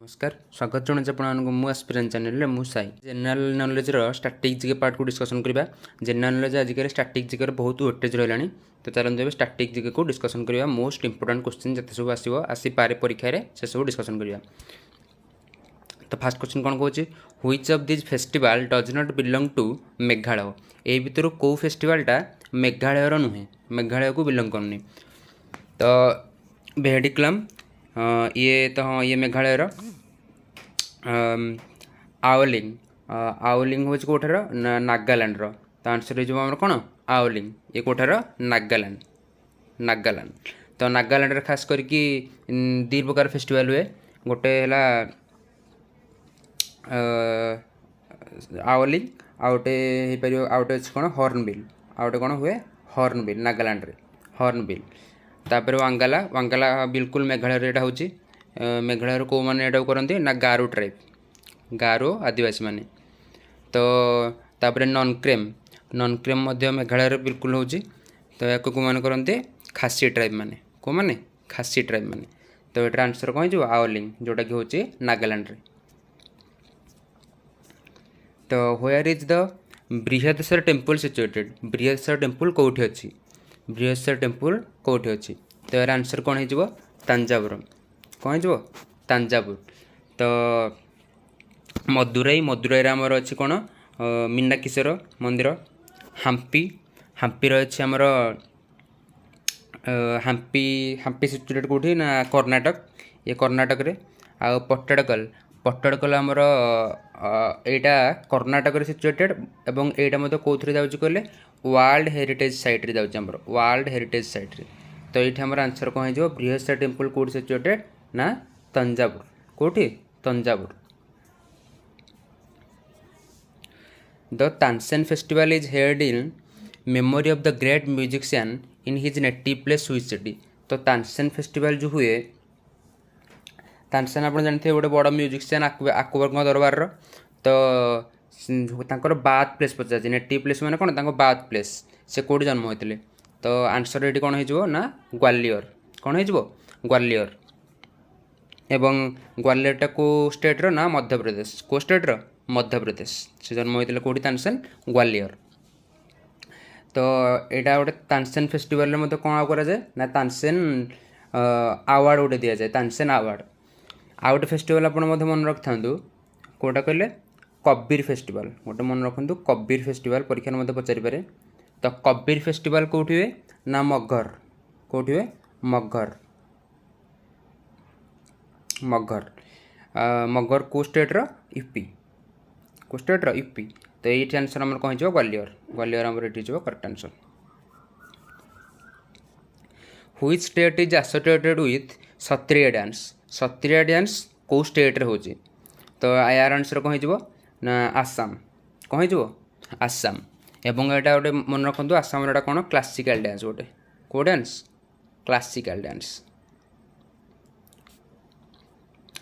नमस्कार स्वागत जनाऊँ आपको मु आस्पिरेंट चैनल मु Sai general knowledge static GK part को डिस्कसन करवा। जनरल नॉलेज आजिकल स्टैटिक जीके बहुत वेटेज रहा। तो चलते ए स्टैटिक जीके को डिस्कसन करवा। मोस्ट इंपोर्टेंट क्वेश्चन जिते सब आसपे परीक्षा से सब डिस्कसन करवा। तो फास्ट क्वेश्चन कौन कौन which of this festival does not belong to Meghalaya. ए भितर कौ फेस्टिवलटा मेघालयर नुहे, मेघालय को बिलोंग करनी। तो भेडिक्लम ये तो हाँ ये मेघालयर। आवलिंग आवलिंग हूँ कौटार नागालैंड। तो आंसर हो कौन आवलिंग, ये कौटार नागालैंड। नागालैंड तो नागालैंड खास करके दी प्रकार फेस्टिवल हुए। गोटे है आवलिंग आउटे आउटे कौन हॉर्नबिल, आउटे कौन हुए हॉर्नबिल नागालैंड रे हॉर्नबिल। तापर वांगाला, वांगाला बिल्कुल मेघालय यहाँ हूँ। मेघालय कौ मैंने यहाँ करते ना गारो ट्राइब, गारो आदिवासी माने। तो तापर नॉनक्रेम, नॉनक्रेम मेघालय बिल्कुल हूँ। तो या कौ मैंने करते खासी ट्राइब माने, कौ मैंने खासी ट्राइब माने। तो ये आंसर कौन हो आवलिंग जोटा कि हूँ नागालैंड रे। तो where is the Brihadeshwar temple situated. Brihadeshwar temple कौटी अच्छी, बृहदेश्वर टेम्पल कौटी अच्छी। तो यार आंसर कौन हो तंजावुर, कौन हो तंजावुर। तो मदुराई, मदुराई आमर अच्छी कौन मीनाक्षीश्वर मंदिर। हाम्पी, हाम्पी अच्छी आमर हाम्पी, हाम्पी सिचुएटेड कौटी ना कर्णाटक, ये कर्णाटक रे। आ पट्टाडकल, पट्टाडकल आमर एटा कर्णाटक सिचुएटेड एवं एटा कौन जाऊँ कहले वर्ल्ड हेरिटेज साइट रे जाऊँ, आमर वर्ल्ड हेरिटेज साइट रे। तो ये आमर आंसर कौन हो बृहदेश्वर टेम्पल कौट सिचुएटेड ना तंजावुर, कौटी Thanjavur. The Tansen festival is held in memory of the great musician in his native place switch city. तो तानसेन फेस्टिवल जो हुए, तानसेन आप जानते गोटे बड़ म्यूजिशियन अकबर दरबार। तो बाथ प्लेस पचार नेटिव प्लेस मैंने कौन बाथ प्लेस, से कौट जन्म होते। तो आंसर ये कौन हो ना ग्वालियर, कौन हो ग्वालियर। एवं ग्वालियरटा को स्टेट रो ना मध्य प्रदेश, को स्टेट रो मध्य प्रदेश। से जन्म होते कौटी तानसेन गोलियर। तो यहाँ गोटे तानसेन फेस्टिवल कौन कराए ना तानसेन आवार्ड गोटे दि जाए, तानसेन आवार्ड। आउ गोटे फेस्टिवल आप मन रखि था कौटा कहले कबीर फेस्टिवल, गोटे मन रखु कबीर फेस्टिवल परीक्षा में पचारि पारे। तो कबीर फेस्टिवल कौटी हुए ना मगहर, कौटी हुए मगहर, मगहर। मगहर को स्टेट रो यूपी, को स्टेट रो यूपी। तो ये आंसर आम कौन हो ग्वालियर, ग्वालियर आम ये correct answer. Which state is associated with Sattriya dance. Sattriya dance कौ स्टेट रे होची। तो यार आंसर कौन हो ना आसाम, कौन हो आसाम। एवं यहाँ गोटे मन रखु आसाम यहाँ कौन क्लासिकल डांस, गोटे कौ डांस क्लासिकल डांस।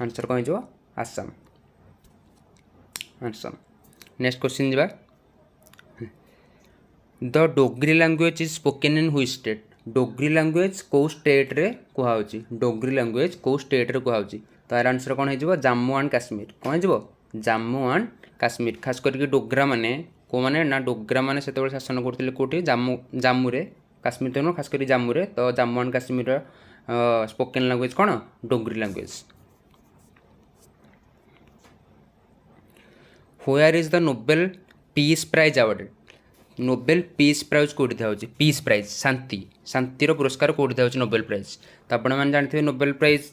आंसर कौन हो आसाम, आसाम। नेक्स्ट क्वेश्चन जा। The Dogri language is spoken in which state. Dogri language कौ स्टेट रे कहुची, डोगरी लैंग्वेज कौ स्टेट रे कहुची। तो यार आंसर कौन हो जम्मू एंड काश्मीर, कौन हो जम्मू एंड काश्मीर। खास करके डोगरा माने को माने ना डोगरा माने से शासन करते कौटी जम्मू, जम्मू रे, काश्मीर तो खास कर जम्मू रे। तो Jammu and Kashmir spoken language कौन Dogri language. Where is the Nobel peace prize awarded. Nobel peace prize कौटी दिया, पीस प्राइज शांति, शांतिर पुरस्कार कौटी दिया नोबेल प्राइज। तो आप जानते हैं नोबेल प्राइज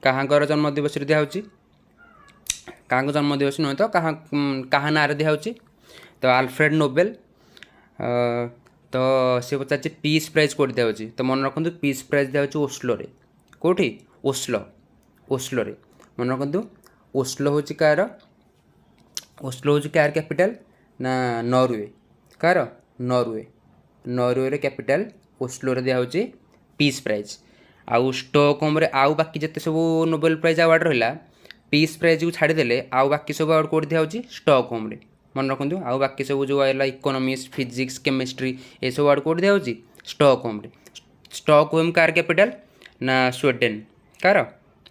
क्या जन्म दिवस दिया, क्या जन्म दिवस नुहे तो क्या ना दिया। तो आल्फ्रेड नोबेल। तो सी पचार पीस प्राइज कौटी दिया। तो मन रखु पीस प्राइज दिया ओस्लो रे, कौटी ओस्लो, ओस्लो रे मन रखु। ओस्लो हूँ कार, ओस्लो हूँ कार कैपिटल ना नॉर्वे, कार नॉर्वे, नॉर्वे रे कैपिटल ओस्लो रे दिया पीस प्राइज। आउ स्टॉकहोम रे आउ बाकी जिते सब नोबेल प्राइज अवार्ड रहा, पीस प्राइज को छाड़देले आउ बाकी सब अवार्ड कौट दिया स्टॉकहोम रे। मन रखु आउ बाकी सब जो है इकोनॉमिक्स, फिजिक्स, केमिस्ट्री ये सब अवार्ड कौट दिया स्टॉकहोम रे। स्टॉकहोम कार कैपिटल ना स्वीडेन, कार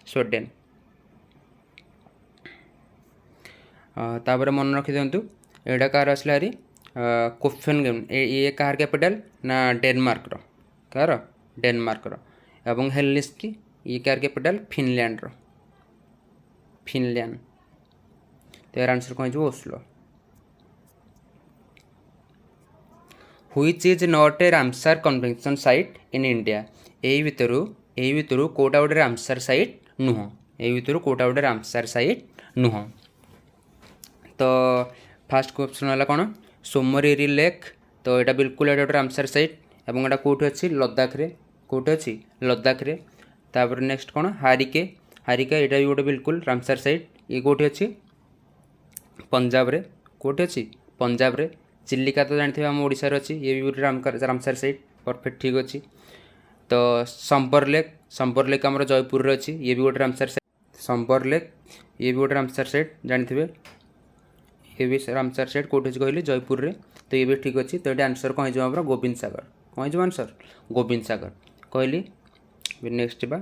स्वीडेन। तापर मन रखी दिंतु एटा कार आसला हारी कोफेनगेन ये कार कैपिटल ना डेनमार्क रो कार डेनमार्क रो एवं हेलसिंकी ये कार कैपिटल फिनलैंड रो फिनलैंड तो यार आंसर कौन हो Oslo which is not A Ramsar convention site in India यही भितर कोटा गोटे रामसर साइट नुह यही भितर कोटा गोटे रामसर साइट नुह तो फास्ट क्वेश्चन है कौन सोमरेरी लेक तो यहाँ बिल्कुल ये गोटे रामसर साइट और यहाँ कौटी अच्छी लद्दाख रे कौटी अच्छी लद्दाख रे तापर नेक्स्ट कौन हारिके हारिका यहाँ भी गोटे बिल्कुल रामसर साइट ये कौटी अच्छी पंजाब रे कौटी अच्छी पंजाब रे चिलिका तो जानते हैं आम ओडिशा रे अच्छी ये भी गोटे रामसर साइट परफेक्ट ठीक अच्छी तो संबर लेक आम जयपुर अच्छी ये भी गोटे रामसर साइट संबर लेक ये भी गोटे रामसर साइट जानते ये भी रामसर साइट कौट अच्छी कहली जयपुर रे तो ये भी ठीक अच्छी तो ये आंसर कौन हो गोविंद सागर कौन हो आंसर गोविंद सागर कहली नेक्स्ट बा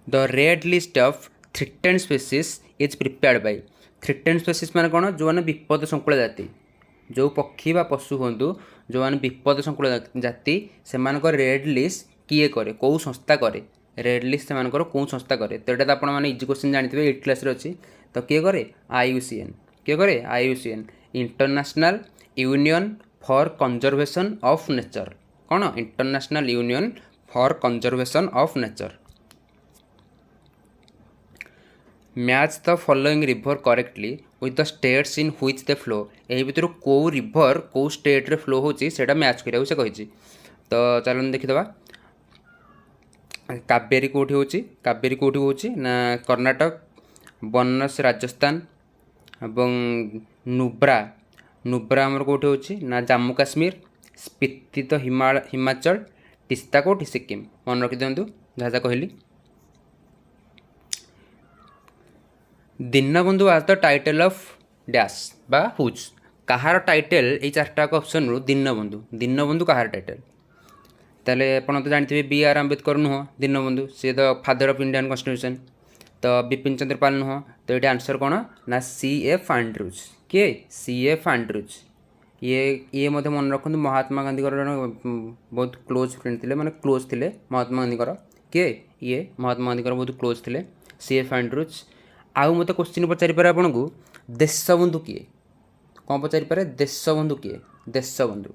the red list of threatened species is prepared by threatened species माने कौन जो मैंने विपद संकुल जाति जो पक्षी बा पशु हूँ जो मैंने विपद संकुल जाति से रेड लिस्ट किए करे कौ संस्था करे रेड लिस्ट से कौन संस्था करे तो यहाँ तो आपने इजी क्वेश्चन जानते 8 क्लास अच्छी तो किए करे IUCN किए करे IUCN international union for conservation of nature कौन international union for conservation of nature match the following river correctly with the states in which they flow यही भितर कौ रिवर कौ स्टेट रे फ्लो होची सेटा मैच करिया से कहिछि तो चलन देखिदबा कावेरी कौटी होची ना कर्नाटक बनस राजस्थान एवं नुब्रा आमर कौटी होची ना जम्मू काश्मीर स्पीति तो हिमाचल तिस्ता कौटी सिक्किम मन रखी दिंतु जहाँ कहली दीनबंधु आज द टाइटल ऑफ डैश बा हुज कहार टाइटल ये चार्टा ऑप्शन रु दीनबंधु कहार टाइटल ताले ଆପଣ तो जानते BR आम्बेडकर नुह दीनबंधु सी the father of Indian constitution तो बिपिन चंद्र पाल नुह तो ये आंसर कौन ना CF एंड्रूज किए CF एंड्रूज ये मन रखु महात्मा गांधी बहुत क्लोज फ्रेंड थे माने क्लोज थे महात्मा गांधी किए ये महात्मा गांधी बहुत क्लोज थे CF एंड्रूज आउ मत क्वेश्चन पचारि पारे आपन को देशबंधु किए कौन पचारि पारे देशबंधु किए देशबंधु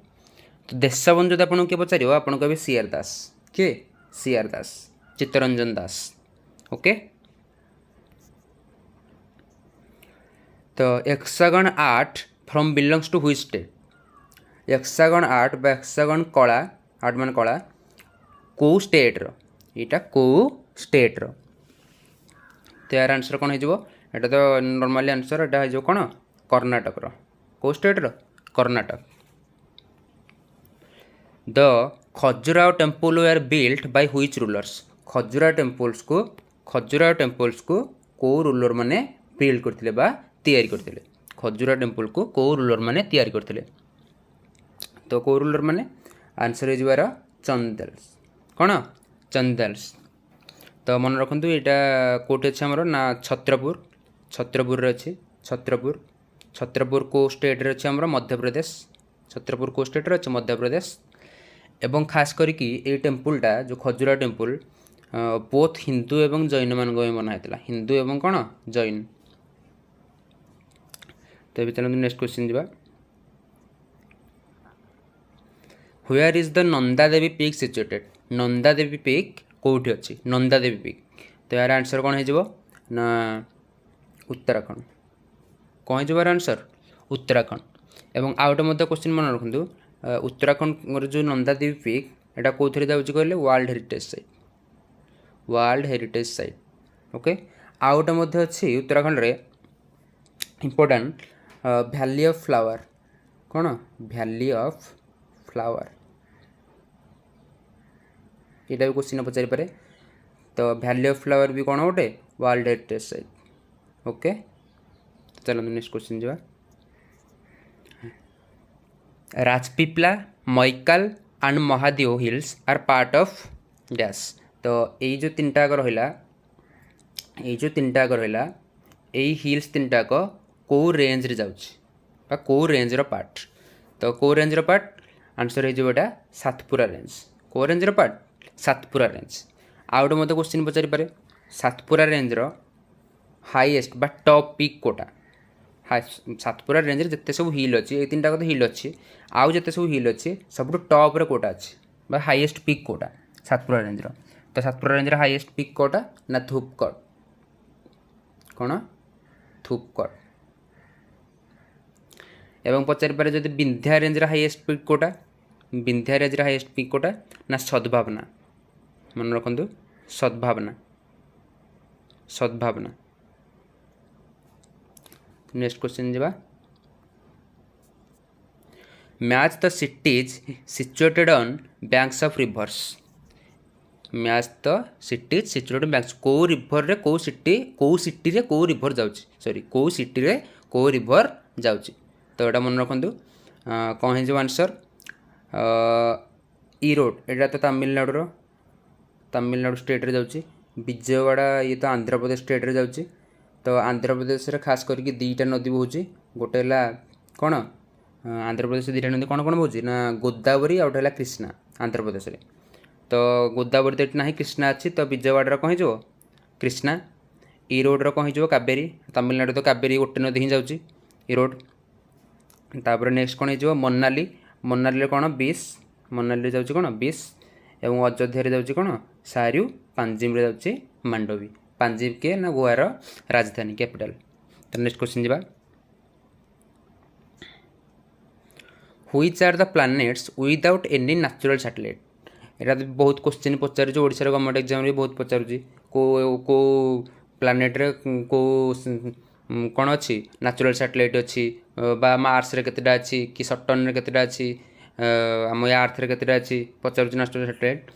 तो देशबंधु जो आपको किए पचार आपन कहे CR दास किए CR दास चित्तरंजन दास ओके तो hexagon art from belongs to which state hexagon art बा हेक्सागन कला आर्ट मान कला कौ स्टेट रो एटा कौ स्टेट रो तो यार आंसर कौन हो तो नॉर्मली आंसर एटा हो कौन कर्नाटक रो कौ स्टेट रो Karnataka the Khajuraho temple were built by which rulers Khajuraho temples को कौ रूलर माने बिल्ड करथिले बा तैयारी करथिले खजुराहो टेम्पल को कौ रूलर माने तैयारी करथिले तो कौ रूलर माने आंसर हो जबार चंदेल्स कौन चंदेल्स तो मन रखु यहाँ कौटी अच्छे आमर ना छत्रपुर अच्छी छत्रपुर को स्टेट रे अच्छे आमर मध्य प्रदेश छत्रपुर को स्टेट रे अच्छे मध्य प्रदेश एवं खास करिकी ये टेम्पलटा जो खजुराहो टेम्पल बोथ हिंदू एवं जैन मान बनाई हिंदू एवं कौन जैन तो ये चलते नेक्स्ट क्वेश्चन जा where is the Nanda Devi peak situated Nanda Devi peak कौटी अच्छी नंदा देवी पीक तो यार आंसर कौन हो ना उत्तराखंड कौन हो आंसर उत्तराखंड एवं आउ गोटे क्वेश्चन मन रखु उत्तराखंड जो नंदा देवी पीक एटा कौन जाऊँगी कहले वर्ल्ड हेरिटेज साइट ओके आउ गोटे अच्छी उत्तराखंड रे इम्पोर्टाट भैली ऑफ फ्लावर कौन भैली ऑफ फ्लावर यहाँ भी क्वेश्चन पचारि पारे तो भैली ऑफ फ्लावर भी कौन गोटे वर्ल्ड हेरिटेज साइट ओके चलो नेक्स्ट क्वेश्चन जा Rajpipla Maikal and Mahadev hills are part of dash तो ये जो तीन टाक रहा ये जो तीन टाक रहा यही हिल्स तीन टाक कौ रेंज रे जाऊँ कौ रेंजर पार्ट तो कौ रेंजर पार्ट आंसर होटा सातपुरा रेंज कौ रेंजर पार्ट सातपुरा रेंज आउ गोटे मत क्वेश्चन पचारि पारे सातपुरा रेंजर हाईएस्ट बा टॉप पिक कोटा सातपुरा रेंज रे जिते सब हिल अच्छी ये तीन टाक तो हिल अच्छी आउ जिते सब हिल अच्छी सब टॉप रे कोटा अच्छी बा हाईएस्ट पिक कोटा सातपुरा रेंज तो सातपुरा रेंज हाईएस्ट पिक कोटा ना धूपगढ़ कौन धूपगढ़ एवं पचारि पारे जदि विंध्या रेंज हाईएस्ट पिक कोटा विंध्या रेंज हाईएस्ट पिक कोटा ना सद्भावना मन रखु सद्भावना सद्भावना नेक्स्ट क्वेश्चन जावा match the cities situated on banks of rivers match the cities situated banks को रिवर रे को सिटी रे को रिवर जाउची सॉरी को सिटी रे को रिवर जाउची तो एटा मन रखु कौन है जो आंसर इरोड एटा तो तमिलनाडु स्टेट रे जाउची विजयवाड़ा ये तो आंध्र प्रदेश स्टेट रे जाउची तो आंध्र प्रदेश रे खास करके दुईटा नदी बोची गोटे है कौन आंध्र प्रदेश दुईटा नदी कौन कौन बोची ना गोदावरी आउ गोटे कृष्णा आंध्र प्रदेश रे तो गोदावरी तो ना कृष्णा अच्छी तो विजयवाड़ा कौन हो कृष्णा इरोड कौन हो कावेरी तमिलनाडु तो कावेरी गोटे नदी ही जाऊँगी इरोड तापर नेक्स्ट कौन हो मनाली मनाली कौन बीस मनाली जाऊँगी कौन बीस एवं अयोध्या जाऊँगी कौन सारू पांजिम रे जाऊँगी मांडवी पांजिम के ना गोवार राजधानी कैपिटल तो नेक्स्ट क्वेश्चन जावा which are the planets without any natural satellite एटा बहुत क्वेश्चन पचार ओडिशा गवर्नमेंट एग्जाम रे बहुत पचारुची को प्लैनेट रे को कौन अच्छी नेचुरल सैटेलाइट अच्छी बा मार्स रे केतेटा अच्छी कि सटर्न रे केतेटा अच्छी आम अर्थ रे केतेटा अच्छी पचारुची नेचुरल सैटेलाइट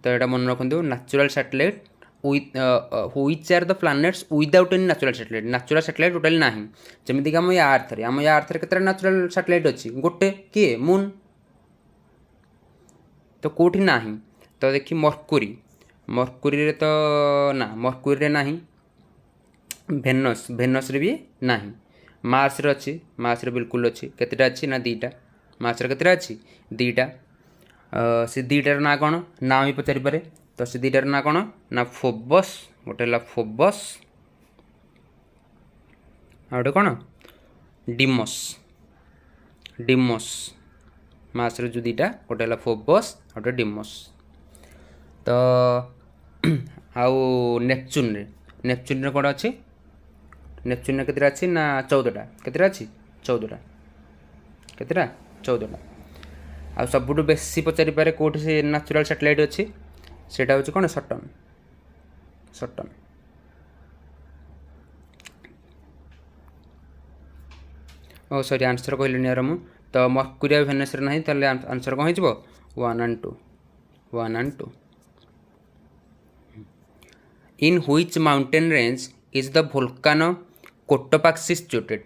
तो यहाँ मन रखु natural satellite which are the planets without any natural satellite टोटाली ना जमीक आम अर्थ रे केतेटा नेचुरल सैटेलाइट अच्छी गोटे किए मून तो कौटी ना तो देखी मर्कुरी रे तो ना मर्कुरी रे ना भेनस रे भी ना मार्स रे अच्छी मार्स रे बिल्कुल अच्छी केतेटा अच्छी ना दीटा मार्स रे केतेटा अच्छी दीटा से दीटार ना कौन ना भी पचारि पारे तो से दीटार ना कौन ना फोबस गोटे है फोबस आ गोटे कौन डिमस डिमस मास रे जो दीटा गोटे है फोबस आ गोटे डिमस तो आउ नेपच्यून रे कौन अच्छी नेपच्यून रे केतेटा अच्छी ना 14टा केतेटा अच्छी 14टा केतेटा 14टा आ सबुठु बेसी पचारि पारे कोठी से नेचुरल सैटेलाइट अच्छी सेटा होची कौन सटन ओ सॉरी आंसर कहली नियर मु तो मर्कुरी भेनस रे नहीं ताले आंसर कौन हो 1 and 2 in which mountain range is the volcano Cotopaxi situated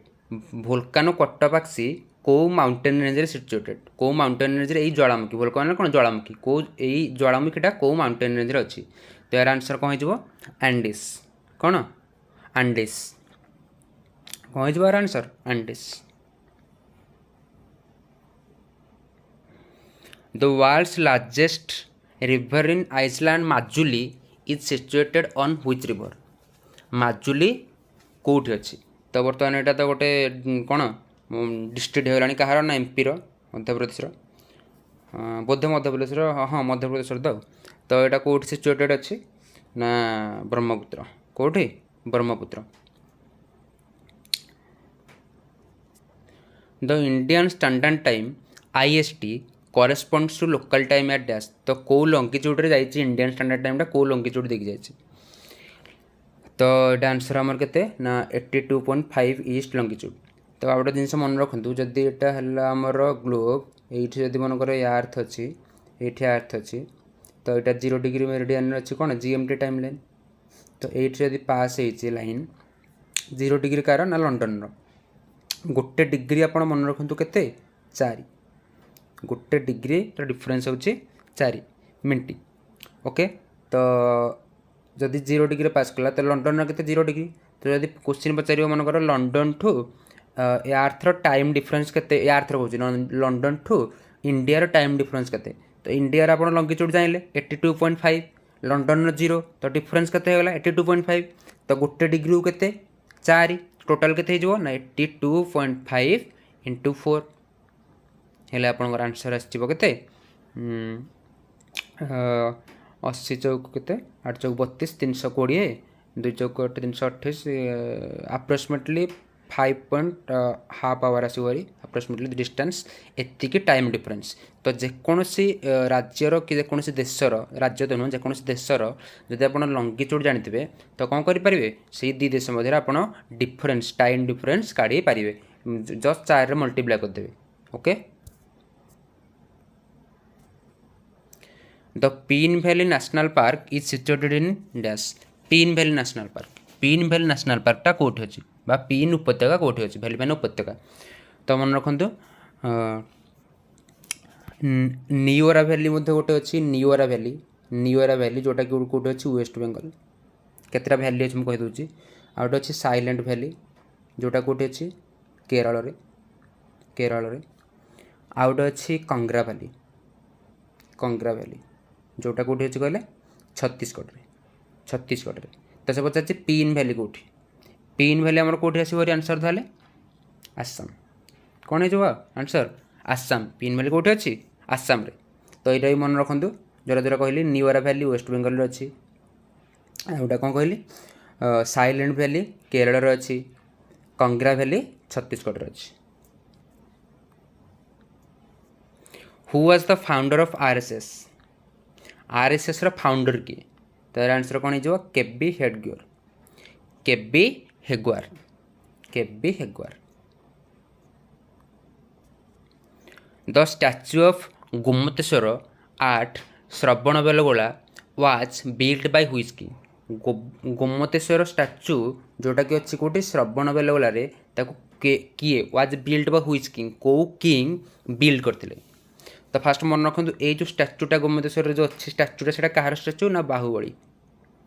volcano Cotopaxi को माउंटेन रेंज रे सिचुएटेड को माउंटेन रेंज रे ज्वालामुखी वोल्कानो कौन ज्वालामुखी को यही ज्वालामुखीटा को माउंटेन रेंज रे अच्छी तो यार आंसर कौन हो एंडिस कौन एंडिस कौन हो यार answer Andes the world's largest river in island Majuli is situated on which river Majuli कौटी अच्छी तो बर्तमान यहाँ तो गोटे कौन डिस्ट्रिक्ट होगा कहार ना एमपी मध्यप्रदेश बोधे मध्यप्रदेश हाँ मध्यप्रदेश तो यहाँ कौटी सिचुएटेड अच्छी ना ब्रह्मपुत्र कौटी Brahmaputra the Indian standard time IST corresponds to local time at dash तो कौ लंगिट्यूड रे जाइए इंडियन स्टैंडर्ड टाइम कौ लंगिट्यूड देखी जाइए तो यहाँ आंसर आमर के ना 82.5 ईस्ट लंगिट्यूड तो आ गोटे जिन मन रखु जदि यहाँ है आमर ग्लोब ये मनकर अर्थ अच्छी ये अर्थ अच्छी तो यहाँ 0 डिग्री मेरिडियन अच्छी कौन GMT टाइम लाइन तो ये पास हो लाइन 0 डिग्री कार ना लंडन गोटे डिग्री आप मन रखु के 4 गोटे डिग्री डिफरेन्स हो 4 मिनट ओके तो जदि 0 डिग्री पास कला तो लंडन के 0 डिग्री तो जब क्वेश्चन पचार मनकर लंडन ठू यार्थर टाइम डिफरेन्स के यार्थर कौन लंडन ठू इंडियार टाइम डिफरेन्स के तो इंडिया आप लंगिट्यूड जानले 82.5 लंडन 0 तो डिफरेन्स के 82.5 तो गोटे डिग्री के 4 टोटाल के ना 82.5 इंटू 4 हेल्ले आपंकर आंसर आसते 80 चौक के 8 चौक 32 320 2 चौक 328 अप्रोक्सीमेटली 5.5 आवर आसवरी अप्रोक्सीमेटली डिस्टेंस एतिकी टाइम डिफरेन्स तो जेकोसी राज्यर कि जेकोसी देशर राज्य तो नुह जेकोसी देशर जदि आप लंगिट्यूड जानते तो कौन करेंगे से दी देश मध्य आप डिफरेन्स टाइम डिफरेन्स काढ़ी पारे जस्ट 4 मल्टीप्लाई करदे okay. The Pin valley national park is situated in dash Pin valley national park Pin valley national पार्कटा कौटी अच्छी बा पीन उपत्यका कौटी अच्छी वैली मैंने उपत्यका तो मन रखु नियोरा वैली गोटे अच्छी नियोरा वैली जोटा कि कौटी अच्छी वेस्ट बेंगल केतटा वैली अच्छी मुझे कहीदे आ गए अच्छी साइलेंट वैली जोटा कौटी अच्छी केरल आ गए अच्छी कंग्रा वैली जोटा कौटी अच्छी कहले छत्तीसगढ़ तो से पचार पीन वैली कौटी पीन वैली आमर कौटी आसो आंसर ताले आसाम कौन हो आंसर आसाम पीन वैली कौटी अच्छी आसाम रे तो यहाँ भी मन रखु जोरा जोरा कहली नियोरा वैली वेस्ट बेंगल अच्छी गोटा कौन कहली साइलेंट वैली केरल अच्छी कंग्रा वैली छत्तीसगढ़ अच्छी। Who was the founder of RSS रो फाउंडर किए तो यार आंसर कौन हो केबी हेगवार the statue of Gomateshwar at Shravanabelagola was built by whose king Gomateshwar statue जोटा कि अच्छी कौटी श्रवणबेलगोला किए was built by whose king कौ किंग बिल्ड करते तो फास्ट मन रखु ये जो स्टैच्यूटा गोमतेश्वर जो अच्छी स्टैच्यूटा से कहार स्टैच्यू ना बाहुबली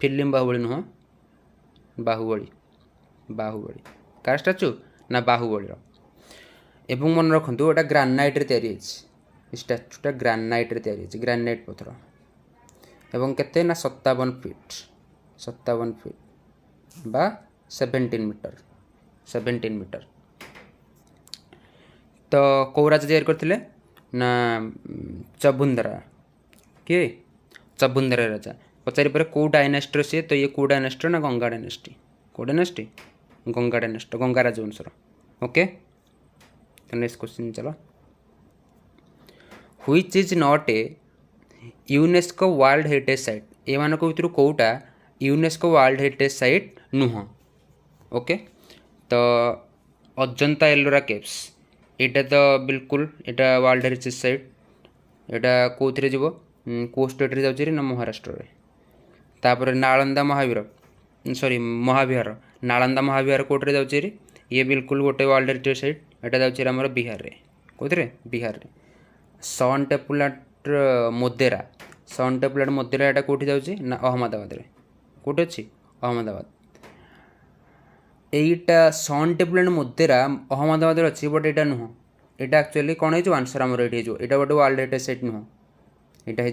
फिल्म बाहुबली नुह बाहुबली कार स्टैच्यू ना बाहुबली एवं मन रखु एटा ग्रानाइट रे स्टैच्यूटा ग्रानाइट रे ग्रानाइट पत्थर एवं केते ना 57 फीट बा 17 मीटर तो कौ राजा तैयार करथिले ना चबुंदरा किए चबुंदरा राजा पचारि पर कौ डायनेस्टर सी तो ये कौ डायनेस्टर ना गंगा डायनेस्टी कौ डायनेस्टी गंगा डायनेस्टर गंगा राजवंशर ओके। तो नेक्स्ट क्वेश्चन चलो which is not a UNESCO world heritage site ए मान भर कौटा यूनेस्को वर्ल्ड हेरिटेज साइट नुह ओके। तो अजंता एलोरा केव्स यहाँ तो बिल्कुल यहाँ वर्ल्ड हेरिटेज साइट यहाँ कौन जीव कौ स्टेट रे जाऊँ ना महाराष्ट्र रे तापर नालंदा महाविहार नालंदा महाविहार कौटे जाऊँ ये बिल्कुल गोटे वर्ल्ड हेरिटेज साइट यहाँ जाऊँ आम बिहार रे कौन बिहार रे सन टेम्पल मोदेरा यहाँ कौटी जाऊँ ना अहमदाबाद रे कौटे अच्छी अहमदाबाद एटा सन टेम्पल मोदेरा अहमदाबाद अच्छी बट यहाँ नुह यहाँ एक्चुअली कौन हो आंसर आमर ये गोटे वर्ल्ड हेरिटेज साइट नुह यहाँ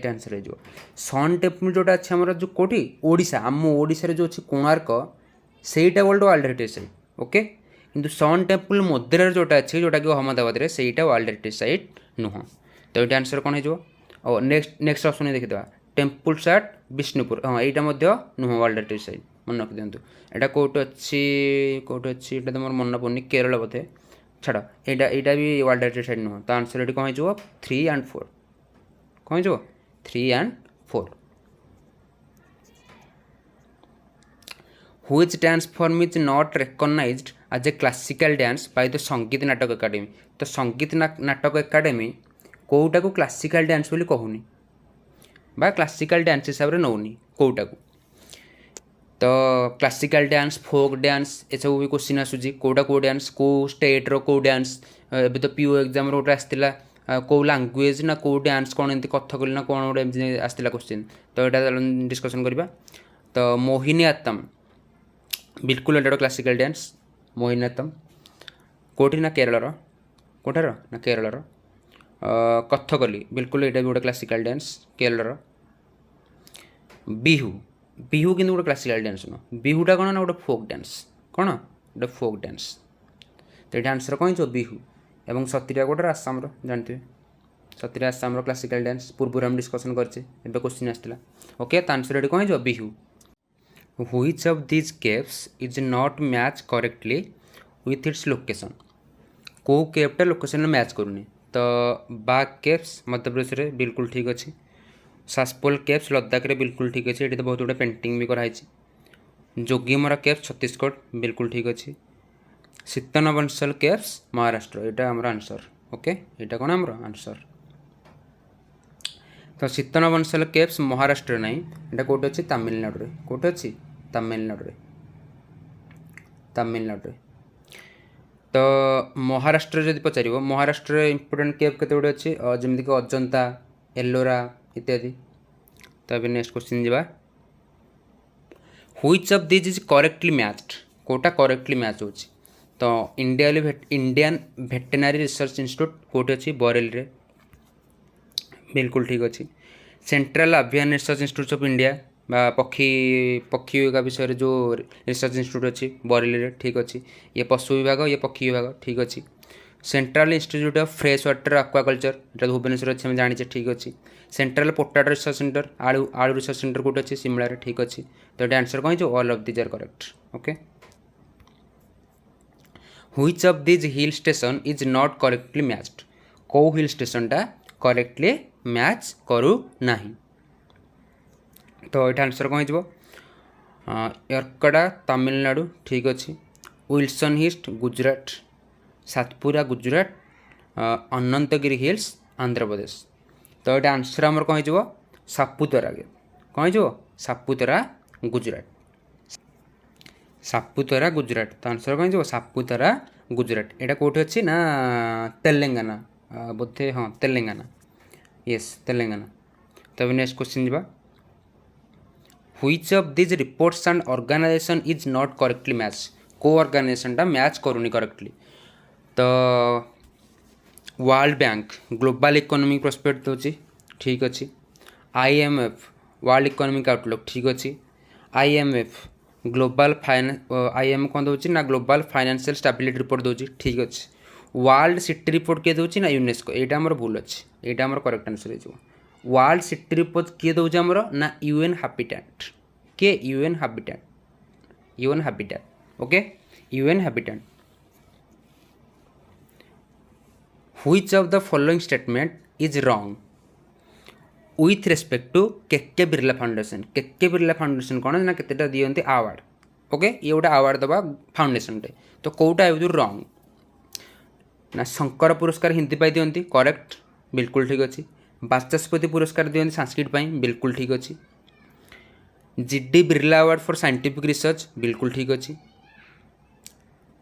आंसर हो सन टेम्पल जोटा अच्छे आम जो कौटी ओडिशा आम ओडिशा जो अच्छी कोणार्क सेटा वर्ल्ड हेरिटेज साइट ओके किंतु सन टेम्पल मोदेरा जोटा अच्छी जोटा कि अहमदाबाद रे सेटा वर्ल्ड हेरिटेज साइट नुह तो ये आंसर कौन हो नेक्स्ट ऑप्शन देखिए टेम्पल साट विष्णुपुर हाँ यहाँ नुह वर्ल्ड हेरिटेज साइट मन रखि दिंतु यहाँ कौट अच्छी तो मोर मन पड़नी केरल बोधे छाड़ यहाँ भी वर्ल्ड हेरिटेज साइट नुह तो आंसर ये कौन हो 3 and 4 कौन हो 3 and 4 which dance form is not recognised as a classical dance by the Sangeet Natak academy तो संगीत नाटक एकाडेमी कौटा को क्लासिकल डांस बोली कहूनी बा क्लासिकल डांस हिसाब से नौनी कौटा को तो क्लासिकल डांस फोक डांस ये सब भी क्वेश्चन आसूँ कौटा कौ डांस कौ स्टेट रो कौ डांस एवं तो पीओ एग्जाम गोटे आसाला कौ लांगुएज ना कौ डांस कौन एमती कथकली ना कौन गोटे आसाला क्वेश्चन तो यहाँ डिस्कसन करवा तो मोहिनीअट्टम बिल्कुल एटा क्लासिकल डांस मोहिनीअट्टम कोठी ना केरल कोठार ना केरल कथकली बिल्कुल यहाँ भी गोटे क्लासिकल डांस केरल बिहू बिहू कि गोटे क्लासिकल डांस नुह बिहुटा कौन ना गोटे फोक डांस कौन गोटे फोक डांस तो ये आंसर कौन हो बिहू एवं सतीरा गोटे आसाम जानते सतीरा आसाम क्लासिकल डांस पूर्व हम डिस्कसन करचे क्वेश्चन आसला ओके तो आंसर ये कौन हो Bihu which of this caves is not match correctly with its location कौ केवटा लोकेशन मैच करूनी तो बाग केव्स मध्य प्रदेश में बिल्कुल ठीक अच्छे सासपोल केव्स लद्दाख में बिल्कुल ठीक अच्छे ये तो बहुत गुड़ा पेंटिंग भी कराई जोगीमरा केव्स छत्तीसगढ़ बिल्कुल ठीक अच्छे शीतनबंसल केव्स महाराष्ट्र यहाँ आम आंसर ओके यहाँ कौन आम आंसर तो शीतनबंसल केव्स महाराष्ट्र ना यहाँ कौटे अच्छे तमिलनाडु कौटे अच्छी तमिलनाडु तमिलनाडु तो महाराष्ट्र जब पचार महाराष्ट्र इंपोर्टेंट केव केते गुड़े अच्छे जमीक अजंता एलोरा इत्यादि तो अभी नेक्स्ट क्वेश्चन जावा which of this is correctly matched कोटा करेक्टली मैच हो तो इंडियन वेटेरिनरी रिसर्च इंस्टीट्यूट कौटे अच्छी बरेली रे बिल्कुल ठीक अच्छे central avian research institute of India पक्षी पक्षी का विषय जो रिसर्च इंस्टीट्यूट अच्छी बरेली रे ठीक अच्छे ये पशु विभाग ये पक्षी विभाग ठीक अच्छे central institute of fresh water aquaculture ये भुवनेश्वर अच्छे हम जाने ठीक अच्छे सेंट्रल पोटाटो रिसर्च सेंटर आलू आलू रिसर्च सेंटर कौटे अच्छे शिमला रे ठीक अच्छे तो ये आंसर कौन all of these are correct okay which of these hill station is not correctly matched कौ हिल स्टेशनटा करेक्टली मैच करू नाही तो ये आंसर कौन हो यरकड़ा तमिलनाडु ठीक अच्छे विल्सन हिस्ट गुजरात सातपुरा गुजरात अनंतगिरी हिल्स आंध्र प्रदेश तो ये आंसर आमर कौन हो सापुतारा कौन हो सापुतारा गुजरात सापुतारा गुजरात तो आंसर कौन हो सापुतारा गुजरात यहाँ कौटे अच्छी ना तेलंगाना बोधे हाँ तेलंगाना यस तेलंगाना तो अभी नेक्स्ट क्वेश्चन जावा which of these reports and organisation is not correctly match को ऑर्गेनाइजेशनटा मैच करूनी करेक्टली तो World Bank global economic prospect दूसरी ठीक अच्छे IMF वर्ल्ड इकोनॉमिक आउटलुक ठीक अच्छे IMF ग्लोबल IMF कौन दूसरी ना ग्लोबल फाइनेंशियल स्टेबिलिटी रिपोर्ट दूसरी ठीक अच्छे वर्ल्ड सिटी रिपोर्ट किए दूसरी ना यूनेस्को यहाँ आम भूल अच्छे यहाँ आम करेक्ट आंसर हो वर्ल्ड सिटी रिपोर्ट किए दूसरी आमर ना UN हैबिटेट के UN habitat okay UN habitat which of the following statement is wrong with respect to K Birla foundation कौन ना केतेटा दियंती अवार्ड ओके ये गोटे अवार्ड दबा फाउंडेशन टे तो कौटा है रॉन्ग ना शंकर पुरस्कार हिंदी पाई दियंती करेक्ट बिल्कुल ठीक अच्छे बाचस्पति पुरस्कार दियंती संस्कृत पाई बिल्कुल ठीक अच्छे GD Birla award for scientific research बिल्कुल ठीक अच्छे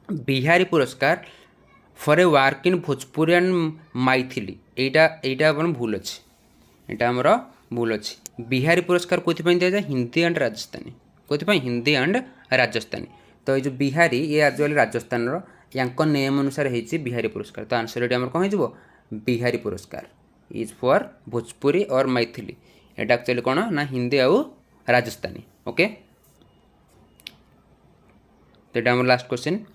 बिहारी पुरस्कार for a work in Bhojpuri and Maithili यहाँ अपन भूल अच्छे यहाँ आमर भूल अच्छे बिहारी पुरस्कार कौन दिया जाए हिंदी एंड राजस्थानी कौन हिंदी एंड राजस्थानी तो ये जो बिहारी ये आजकल राजस्थान या नेम अनुसार होती बिहारी पुरस्कार तो आंसर ये कौन हो बिहारी पुरस्कार इज फॉर भोजपुरी और मैथिली यहाँ एक्चुअली कौन ना हिंदी आउ राजस्थानी ओके तो यहाँ last question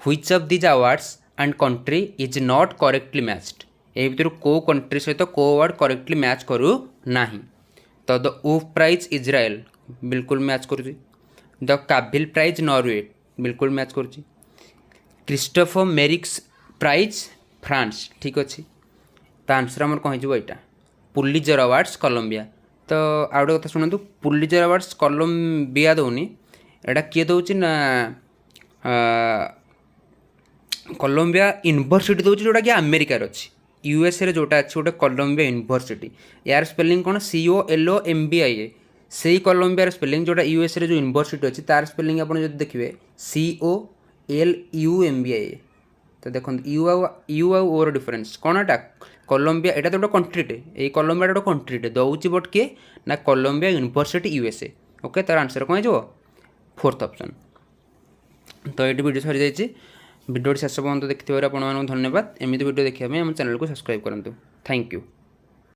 which of these awards and country is not correctly matched ए भर को कंट्री सहित को अवार्ड करेक्टली मैच करू ना तो द वुफ प्राइज इज्राएल बिल्कुल मैच करुँच द काबिल प्राइज नॉर्वे बिल्कुल मैच करुँच क्रिस्टोफर मेरिक्स प्राइज फ्रांस ठीक अच्छे तो आंसर आमर कौन हो यहाँ पुलिजर अवार्ड्स कोलंबिया तो आउ गोटे कथा शुणु पुलिजर अवार्ड्स कोलंबिया दौनी एटा किए दौर ना कोलंबिया यूनिवर्सिटी दूसरी जोटा कि अमेरिकार अच्छी USA रे जोटा अच्छी गोटे कोलंबिया यूनिवर्सिटी यार स्पेलिंग कौन COLOMBIA से कोलंबिया स्पेलिंग जोटा USA रे जो यूनिवर्सिटी अच्छी तार स्पेलिंग आप देखिए COLUMBIA तो देखो यू आर डिफरेन्स कौन एटा कोलंबिया एटा तो गोटे कंट्रीटे ये कोलंबिया गोटे कंट्रीटे दौर बट किए ना कोलंबिया यूनिवर्सिटी USA ओके तार आंसर कौन हो फोर्थ ऑप्शन। तो ये वीडियो सरी जाइए वीडियो शेष पर्यंत देखिए आपको धन्यवाद एमती वीडियो देखा आम चैनल को सब्सक्राइब करूँ थैंक यू।